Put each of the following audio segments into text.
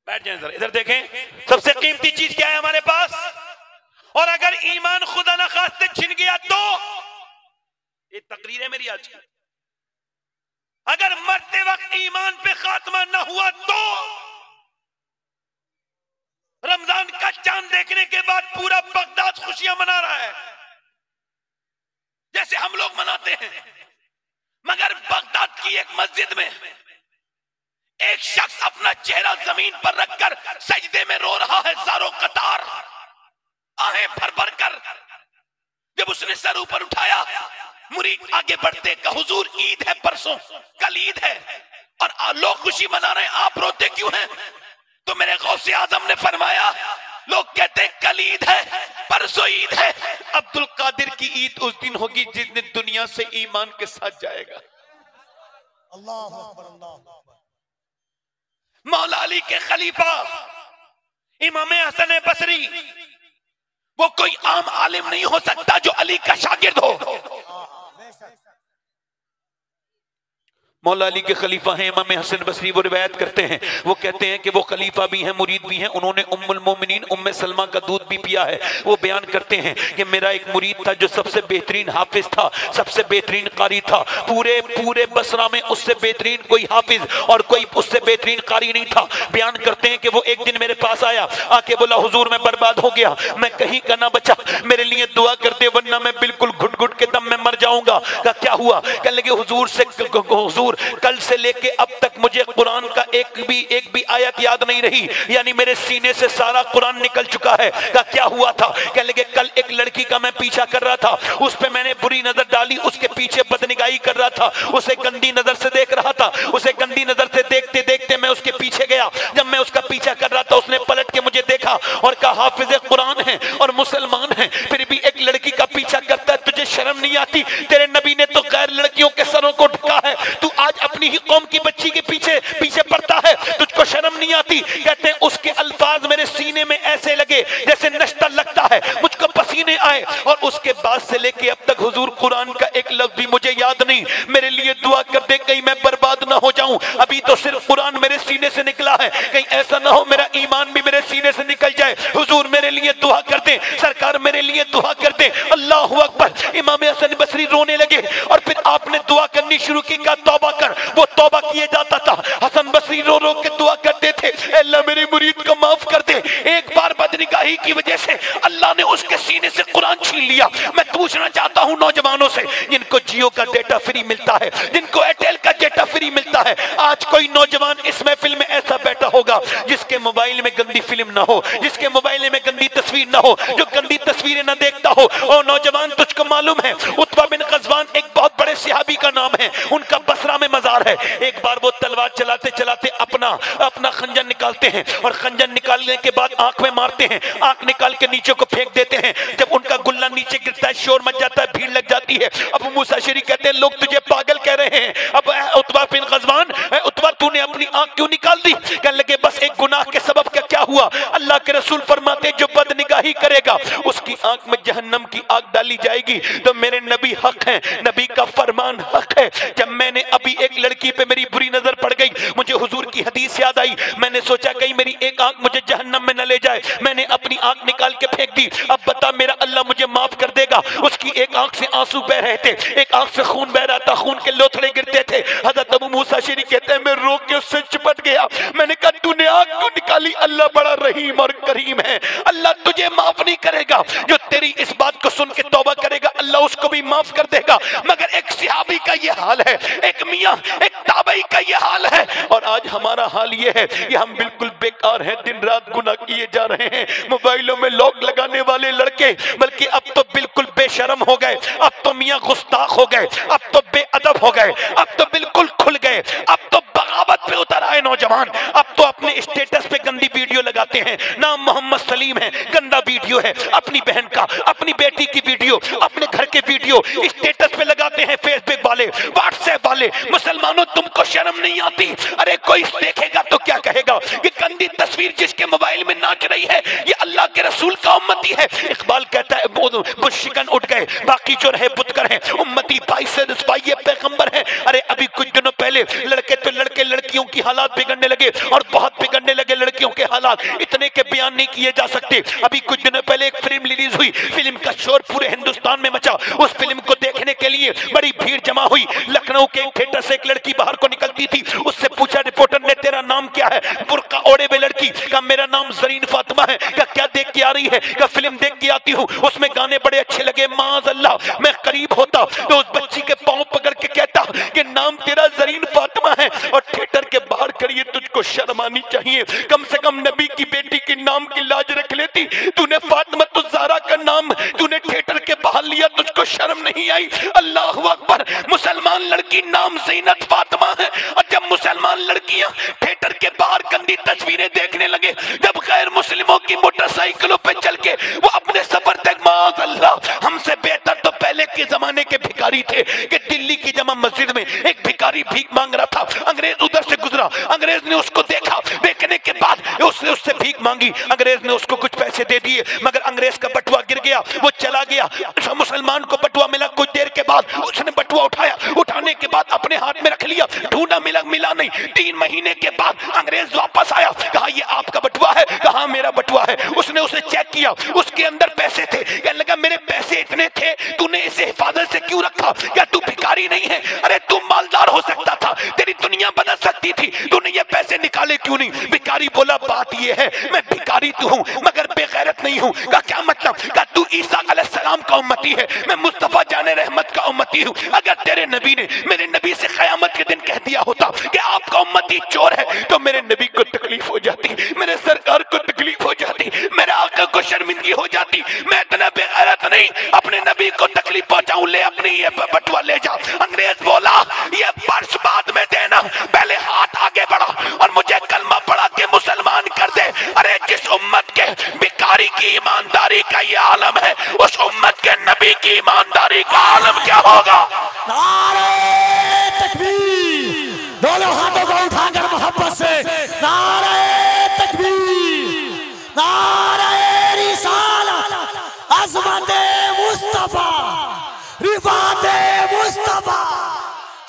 बैठ जाए जरा, इधर देखें। सबसे कीमती चीज क्या है हमारे पास? और अगर ईमान खुदा ना खास्ते छिन गया तो, ये तकरीर है मेरी आज की, अगर मरते वक्त ईमान पे खात्मा ना हुआ तो रमजान का चांद देखने के बाद पूरा बगदाद खुशियां मना रहा है जैसे हम लोग मनाते हैं, मगर बगदाद की एक मस्जिद में एक शख्स अपना चेहरा जमीन पर रखकर सजदे में रो रहा है, ज़ारो कतार, आहें भर भर कर। जब उसने सर ऊपर उठाया, मुरीद आगे बढ़ते का हुजूर ईद है, परसों कल ईद है और लोग खुशी मना रहे हैं, आप रोते क्यों हैं? तो मेरे गौसे आजम ने फरमाया, लोग कहते कल ईद है, परसों ईद है, अब्दुल कादिर की ईद उस दिन होगी जिस दिन दुनिया से ईमान के साथ जाएगा। अल्लाह अकबर, अल्लाह अकबर। मौला अली के खलीफा इमाम हसन बसरी, वो कोई आम आलिम नहीं हो सकता जो अली का शागिर्द हो। मौला अली के खलीफा हैं इमाम हसन बसरी, वो रिवायत करते हैं, वो कहते हैं कि वो खलीफा भी हैं, मुरीद भी हैं, उन्होंने उम्मुल मोमिनीन उम्मे सलमा का दूध भी पिया है। वो बयान करते हैं कि मेरा एक मुरीद था जो सबसे बेहतरीन हाफिज था, सबसे बेहतरीन कारी था, पूरे पूरे बसरा में उससे बेहतरीन कोई हाफिज और कोई उससे बेहतरीन कारी नहीं था। बयान करते हैं कि वो एक दिन मेरे पास आया, आके बोला, हुजूर मैं बर्बाद हो गया, मैं कहीं का ना बचा, मेरे लिए दुआ करते वरना मैं बिल्कुल घुट घुट के दम में मर जाऊंगा। क्या हुआ? कहने लगे, हुजूर से हुजूर कल से लेके अब तक मुझे कुरान का एक भी आयत याद नहीं रही, यानी मेरे सीने से सारा कुरान निकल चुका है। क्या हुआ था? कहने लगे, कल एक लड़की का मैं पीछा कर रहा था, उस पे मैंने बुरी नजर डाली, उसके पीछे बदनिगाही कर रहा था, उसे गंदी नजर से देख रहा था, उसे गंदी नजर से देखते देखते मैं उसके पीछे गया। जब मैं उसका पीछा कर रहा था, उसने पलट के मुझे देखा और कहा, हाफिज कुरान है और मुसलमान है, फिर भी एक लड़की का पीछा करता है, तुझे शर्म नहीं आती? तेरे नबी ने तो गैर लड़कियों के सरों को ढका है, तू आज अपनी ही कौम की बच्ची के पीछे पीछे पड़ता है, तुझको शर्म नहीं आती? कहते हैं उसके अल्फाज मेरे सीने में ऐसे लगे जैसे नश्ता लगता है, मुझको पसीने आए, और उसके बाद से लेके अब तक हुजूर कुरान का एक लफ्ज भी मुझे याद नहीं। मेरे लिए दुआ कर दे, कहीं मैं बर्बाद ना हो जाऊं। अभी तो सिर्फ कुरान मेरे सीने से निकला है, कहीं ऐसा ना हो मेरा ईमान भी मेरे सीने से निकल जाए। हुजूर मेरे लिए दुआ कर दे, सरकार मेरे लिए दुआ कर दे। अल्लाह अकबर। इमाम हसन बसरी रोने लगे और फिर आपने दुआ करनी शुरू की, कहा तौबा कर। वो तौबा किए जाता था, हसन बसरी रो रो के दुआ करते थे, अल्लाह मेरे मुरीद को माफ कर दे। एक बार बदनिगाही की वजह से अल्लाह ने उसके सीने से कुरान छीन लिया। मैं पूछना चाहता हूं नौजवानों से, जिनको जियो का डेटा फ्री मिलता है, जिनको एयरटेल का डेटा फ्री मिलता है, आज कोई नौजवान इस महफिल में ऐसा बैठा होगा जिसके मोबाइल में गंदी फिल्म ना हो, जिसके मोबाइल में गंदी तस्वीर ना हो, जो गंदी तस्वीरें ना देखता हो। और नौजवान, तुझको मालूम है उत्बा बिन गज़वान एक बहुत बड़े सहाबी का नाम है, उनका बसरा में मजार है। एक बार वो तलवार चलाते चलाते अपना खंजर निकालते हैं और खंजर निकालने के बाद आंख में मारते हैं, आंख निकाल के नीचे को फेंक देते हैं। जब उनका गुल्ला नीचे गिरता है, शोर मच जाता है, भीड़ लग जाती है। अब मूसा शरी कहते हैं, लोग तुझे पागल कह रहे हैं। अब उत्बा बिन गज़वान, उत्बा तूने अपनी आंख क्यों निकाल दी? कहने लगे, बस एक गुनाह के सबब का क्या हुआ? अल्लाह के रसूल फरमाते, जो बदनिगाही करेगा उसकी आंख में जहन्नम की आग डाली जाएगी। तो मेरे नबी हक हैं, नबी का फरमान हक है। जब मैंने अभी एक लड़की पे मेरी बुरी नजर पड़ गई, मुझे हुजूर की हदीस याद आई, मैंने सोचा कहीं मेरी एक आंख मुझे जहन्नम में न ले जाए, मैंने अपनी आंख निकाल के फेंक दी। अब बता मेरा अल्लाह मुझे माफ कर देगा? उसकी एक आंख से आंसू बह रहे थे, एक आंख से खून बह रहा था, खून के लोथड़े गिरते थे। हज़रत अबू मूसा शरी कहते हैं, मैं रो के उससे चिपट गया। मैंने कहा, तूने आंख क्यों निकाली? अल्लाह बड़ा रहीम और करीम है, अल्लाह तुझे माफ नहीं करेगा। जो तेरी इस बात को सुन के तौबा करेगा, अल्लाह उसको भी माफ कर देगा। मगर एक सहाबी का ये हाल है, एक मियां, एक ताबई का ये हाल है, और आज हमारा हाल ये है कि हम बिल्कुल बेकार हैं, दिन रात गुनाह किए जा रहे हैं। मोबाइलों में लॉक लगाने वाले लड़के बल्कि अब तो बिल्कुल बेशर्म हो गए, अब तो मियां गुस्ताख हो गए, अब तो बेअदब हो गए, अब तो बिल्कुल खुल गए, अब तो बगावत पे उतर आए नौजवान। अब तो अपने स्टेटस पे गंदी वीडियो लगाते हैं, नाम मोहम्मद सलीम है, गंदा वीडियो है, अपनी बहन का, अपनी बेटी की वीडियो, अपने घर के वीडियो स्टेटस पे लगाते हैं। फेसबुक वाले, व्हाट्सएप वाले, मुसलमानों तुमको शर्म नहीं आती? अरे कोई देखेगा तो क्या कहेगा कि गंदी तस्वीर जिसके मोबाइल में नाच रही है ये अल्लाह के रसूल का उम्मती है। इकबाल कहता है, बुशिकन उठ गए, बाकी जो रहे बुतकर हैं, उम्मती भाई से ये पैगंबर है। अरे अभी कुछ दिनों पहले लड़के तो लड़के लड़कियों लड़कियों की हालात बिगड़ने लगे और बहुत बिगड़ने लगे लड़कियों के हालात, इतने के बयान नहीं किए जा सकते। अभी कुछ दिनों पहले एक फिल्म रिलीज हुई, फिल्म का शोर पूरे हिंदुस्तान में मचा। उस फिल्म को देखने के लिए बड़ी भीड़ जमा हुई। लखनऊ के थिएटर से एक लड़की बाहर को निकलती थी, उससे पूछा रिपोर्टर ने तेरा नाम क्या है? बुर्का ओढ़े हुए लड़की का मेरा नाम जरीन फातिमा है। क्या देख के आ रही है? क्या फिल्म देख के आती हूँ, उसमें गाने बड़े अच्छे लगे। माज़अल्लाह मैं करीब होता तो उस बच्ची के पांव पकड़ के कहता कि नाम तेरा जरीन फातिमा है और थिएटर के बाहर खड़ी है, तुझको शर्म आनी चाहिए, कम से कम नबी की बेटी के नाम की लाज रख लेती। तूने फातिमा तो ज़हरा का नाम तूने थिएटर के बाहर लिया, तुझको शर्म नहीं आई? अल्लाहु अकबर। मुसलमान लड़की नाम ज़ीनत फातिमा है और जब मुसलमान लड़कियां थिएटर के बाहर गंदी तस्वीरें देखने लगे, जब गैर मुस्लिमों की मोटरसाइकिलों पे चल के वो अपने सफर तक, माज़अल्लाह हमसे बेहतर तो पहले के जमाने के भिखारी थे कि दिल्ली की जमा मस्जिद में एक भिखारी भीख मांग रहा था, अंग्रेज उधर से गुजरा, अंग्रेज ने उसको देखा, देखने के बाद उससे भीख मांगी, अंग्रेज ने उसको कुछ पैसे दे दिए, मगर अंग्रेज का बटुआ गिर गया, वो चला गया। मुसलमान को बटुआ मिला, कुछ देर के बाद उसने बटुआ उठाया, उठाने के बाद अपने हाथ में रख लिया, ढूंढा मिला नहीं। 3 महीने के बाद अंग्रेज वापस आया, कहा ये आपका बटुआ है? कहा मेरा बटुआ है। उसने उसे चेक किया, उसके अंदर पैसे थे। कहने लगा मेरे पैसे इतने थे, तूने इसे हिफाजत से क्यों रखा? क्या तू भिखारी नहीं है? अरे तू मालदार हो सकता था, तेरी दुनिया बदल सकती थी, तूने ये पैसे निकाले क्यों नहीं? भिखारी बोला बात ये है मैं भिखारी तो हूँ मगर बेगैरत नहीं हूँ। का क्या मतलब? का तू ईसा अलैहिस्सलाम का उम्मती है, मैं मुस्तफा जाने रहमत का उम्मती हूँ। अगर तेरे नबी ने मेरे नबी से क़यामत के दिन कह दिया होता कि आपका उम्मती चोर है, तो मेरे नबी को तकलीफ हो जाती, मेरे सरकार को तकलीफ हो जाती, मेरे आका को शर्मिंदगी हो जाती। मैं इतना बेगैरत नहीं अपने नबी को तकलीफ पहुंचाऊं, ले अपनी ये बटुआ ले जा। अंग्रेज बोला ये पर्स बाद में देना, पहले हाथ आगे बढ़ा और मुझे कलमा पढ़ा के मुसलमान कर दे। अरे जिस उम्मत के भिखारी की ईमानदारी का ये आलम है, उस उम्मत के नबी की ईमानदारी का आलम क्या होगा? नारे तकबीर, दोनों हाथों को उठाकर मोहब्बत से नारे तकबीर, नारे रिसालत, अज़मत मुस्तफा, रिफात मुस्तफा,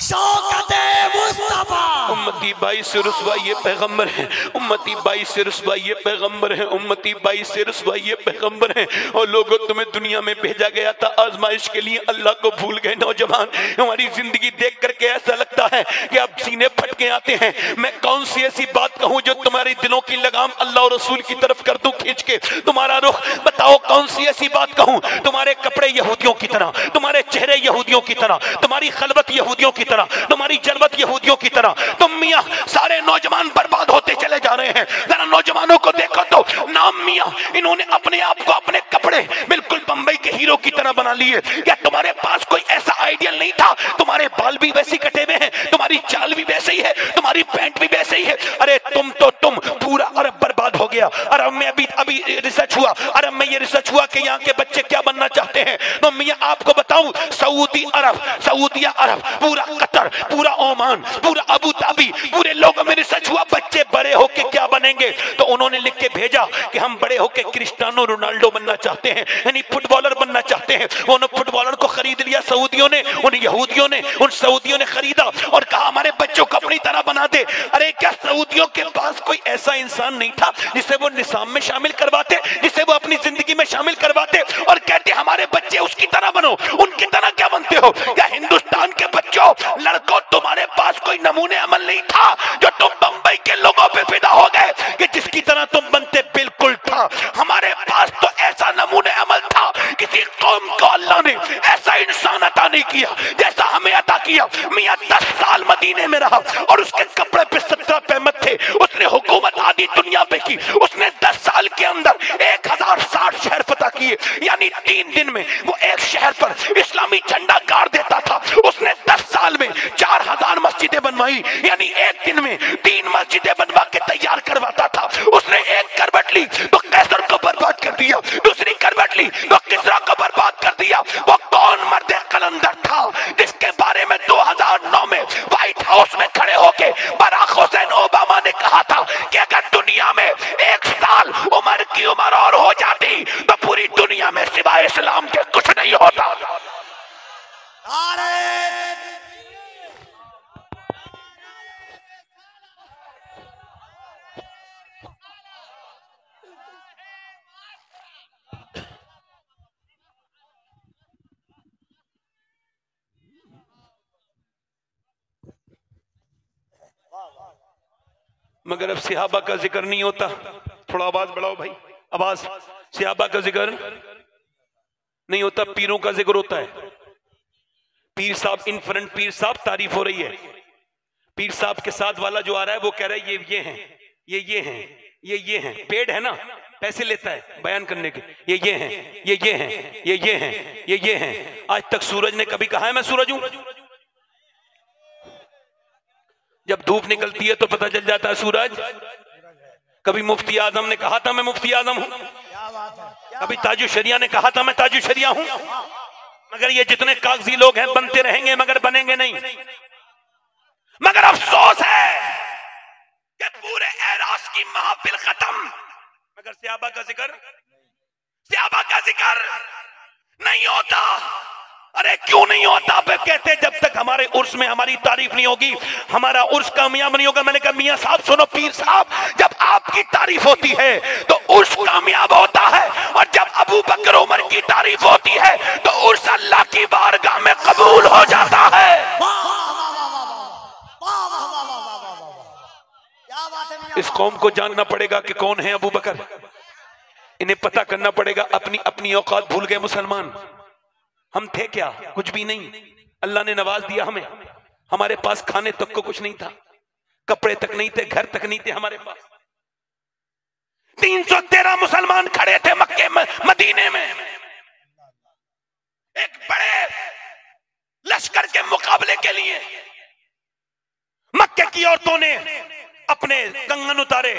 शौकत मुस्तफा। उम्मती बाई से रुसवा ये पैगंबर है, उम्मती बाई से रुसवा ये पैगंबर है, उम्मती बाई से रुसवा ये पैगंबर है। और लोगों तुम्हें दुनिया में भेजा गया था आजमाइश के लिए, अल्लाह को भूल गए नौजवान। हमारी जिंदगी देख करके ऐसा लगता है कि अब सीने फट के आते हैं। मैं कौन सी ऐसी बात कहूं जो तुम्हारे दिलों की लगाम अल्लाह और रसूल की तरफ कर दूं खींच के तुम्हारा रुख? बताओ कौन सी ऐसी बात कहूं? तुम्हारे कपड़े यहूदियों की तरह, तुम्हारे चेहरे यहूदियों की तरह, तुम्हारी खलबत यहूदियों की तरह, तुम्हारी जलवत यहूदियों की तरह। तुम मियां सारे नौजवान बर्बाद होते चले जा रहे हैं। जरा नौजवानों को देखो तो, नाम मियां, इन्होंने अपने आप को, अपने कपड़े बिल्कुल बंबई के हीरो की तरह बना लिए। क्या तुम्हारे पास कोई ऐसा आइडियल नहीं था? तुम्हारे बाल भी वैसे कटे हुए हैं, तुम्हारी चाल भी वैसे ही है, तुम्हारी पैंट भी वैसे ही है। अरे तुम पूरा अरब बर्बाद हो गया। अरब में अभी रिसर्च हुआ, अरब में ये रिसर्च हुआ कि यहाँ के बच्चे क्या बनना चाहते हैं। तो मियां आपको बताऊं, सऊदी अरब, सऊदिया अरब, पूरा कतर, पूरा ओमान, पूरा अबू धाबी, पूरे लोगों में रिसर्च हुआ बच्चे बड़े होके क्या बनेंगे। तो उन्होंने लिख के भेजा कि हम बड़े होके क्रिस्टियानो रोनाल्डो बनना चाहते हैं, यानी फुटबॉलर बनना चाहते हैं। उन फुटबॉलर को खरीद लिया सऊदियों ने, उन यहूदियों ने, उन सऊदियों ने खरीदा और कहा हमारे बच्चों को अपनी तरह बना दे। अरे क्या सऊदियों के पास कोई ऐसा इंसान नहीं था जिसे वो निसाम में शामिल करवाते, जिसे वो अपनी जिंदगी में शामिल करवाते और कहते हमारे बच्चे उसकी तरह बनो? उनकी तरह क्या बनते हो? क्या हिंदुस्तान के बच्चों, लड़कों, तुम्हारे पास कोई नमूने अमल नहीं था जो तुम बंबई के लोगों पे फिदा हो गए कि जिसकी तरह तुम बनते? बिल्कुल था। हमारे पास तो ऐसा नमूने अमल था, किसी कौम को अल्लाह ने ऐसा इंसान अता नहीं किया जैसा हमें अता किया। मियां 10 साल मदीने में रहा और उसके कपड़े पे 17 पैमत थे। उसने हुकूमत आधी दुनिया पे की। उसने 10 साल के अंदर 1060 शहर फतह किए, यानी 3 दिन में वो एक शहर पर इस्लामी झंडा गाड़ देता था। उसने 10 साल में 4000 मस्जिदें बनवाई, यानी एक दिन में 3 मस्जिदें बनवा के तैयार करवाता था। उसने एक करवट ली तो कैसर को बर्बाद कर दिया, दूसरी करवट ली तो किसरा को बर्बाद कर दिया। वो कौन मर्द कलंदर था जिसके बारे में 2009 में व्हाइट हाउस में खड़े होके बराक हुसैन ओबामा ने कहा था कि अगर दुनिया में 1 साल उम्र की उम्र और हो जाती तो पूरी दुनिया में सिवाय इस्लाम के कुछ नहीं होता। मगर अब सहाबा का जिक्र नहीं होता। थोड़ा आवाज बढ़ाओ भाई, आवाज। सहाबा का जिक्र नहीं होता, पीरों का जिक्र होता है। पीर साहब इन फ्रंट, पीर साहब तारीफ हो रही है। पीर साहब के साथ वाला जो आ रहा है वो कह रहा है ये हैं, ये हैं, ये हैं। पेड है ना, पैसे लेता है बयान करने के। ये हैं, ये हैं, ये हैं, ये हैं। आज तक सूरज ने कभी कहा है मैं सूरज हूं? जब धूप निकलती है तो पता चल जाता है सूरज। कभी मुफ्ती आजम ने कहा था मैं मुफ्ती आजम हूं, कभी ताजु शरिया ने कहा था मैं ताजु शरिया हूं। मगर ये जितने कागजी लोग हैं बनते रहेंगे मगर बनेंगे नहीं। मगर अफसोस है कि पूरे एरास की महफिल खत्म, मगर सहाबा का जिक्र, सहाबा का जिक्र नहीं होता। अरे क्यों नहीं होता? वे कहते जब तक हमारे उर्स में हमारी तारीफ नहीं होगी हमारा उर्स कामयाब नहीं होगा। मैंने कहा मियां साहब सुनो, पीर साहब, जब आपकी तारीफ होती है तो उर्स कामयाब होता है, और जब अबू बकर उमर की तारीफ होती है तो उर्स अल्लाह की बारगाह में कबूल हो जाता है। इस कौम को जानना पड़ेगा कि कौन है अबू बकर। इन्हें पता करना पड़ेगा। अपनी अपनी औकात भूल गए मुसलमान। हम थे क्या? कुछ भी नहीं। अल्लाह ने नवाज दिया हमें। हमारे पास खाने तक को कुछ नहीं था, कपड़े तक नहीं थे, घर तक नहीं थे हमारे पास। 313 मुसलमान खड़े थे मक्के मदीने में, एक बड़े लश्कर के मुकाबले के लिए। मक्के की औरतों ने अपने कंगन उतारे,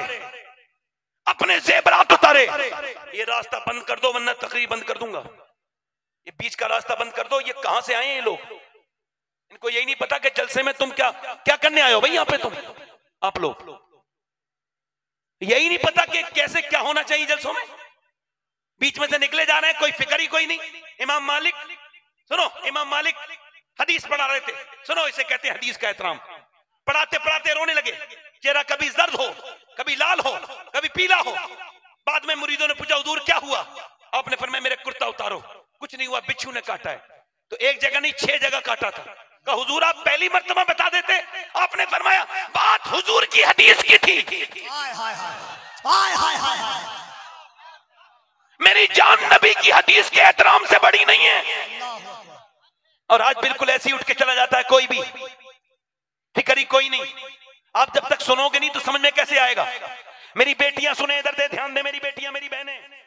अपने जेबरात उतारे। ये रास्ता बंद कर दो वरना तकरीर बंद कर दूंगा। ये बीच का रास्ता बंद कर दो। ये कहां से आए हैं ये लोग? इनको यही नहीं पता कि जलसे में तुम क्या क्या करने आए हो भाई यहाँ पे तुम, आप लोग। यही नहीं पता कि कैसे क्या होना चाहिए जलसों में। बीच में से निकले जा रहे हैं, कोई फिक्र ही कोई नहीं। इमाम मालिक, सुनो, इमाम मालिक हदीस पढ़ा रहे थे। सुनो, इसे कहते हैं हदीस का एहतराम। पढ़ाते पढ़ाते रोने लगे। चेहरा कभी जर्द हो, कभी लाल हो, कभी पीला हो। बाद में मुरीदों ने पूछा हुजूर क्या हुआ? आपने फरमाया मेरे कुर्ता उतारो। कुछ नहीं हुआ, बिच्छू ने काटा है। तो एक जगह नहीं 6 जगह काटा था। कहा हुजूर आप पहली मर्तबा बता देते। आपने फरमाया बात हुजूर की हदीस की थी। हाय हाय हाय हाय हाय हाय। मेरी जान नबी की हदीस के एहतराम से बड़ी नहीं है। और आज बिल्कुल ऐसे ही उठ के चला जाता है, कोई भी फिक्री कोई नहीं। आप जब तक सुनोगे नहीं तो समझ में कैसे आएगा? मेरी बेटियां सुने, इधर दे ध्यान दे, मेरी बेटियां, मेरी बहनें।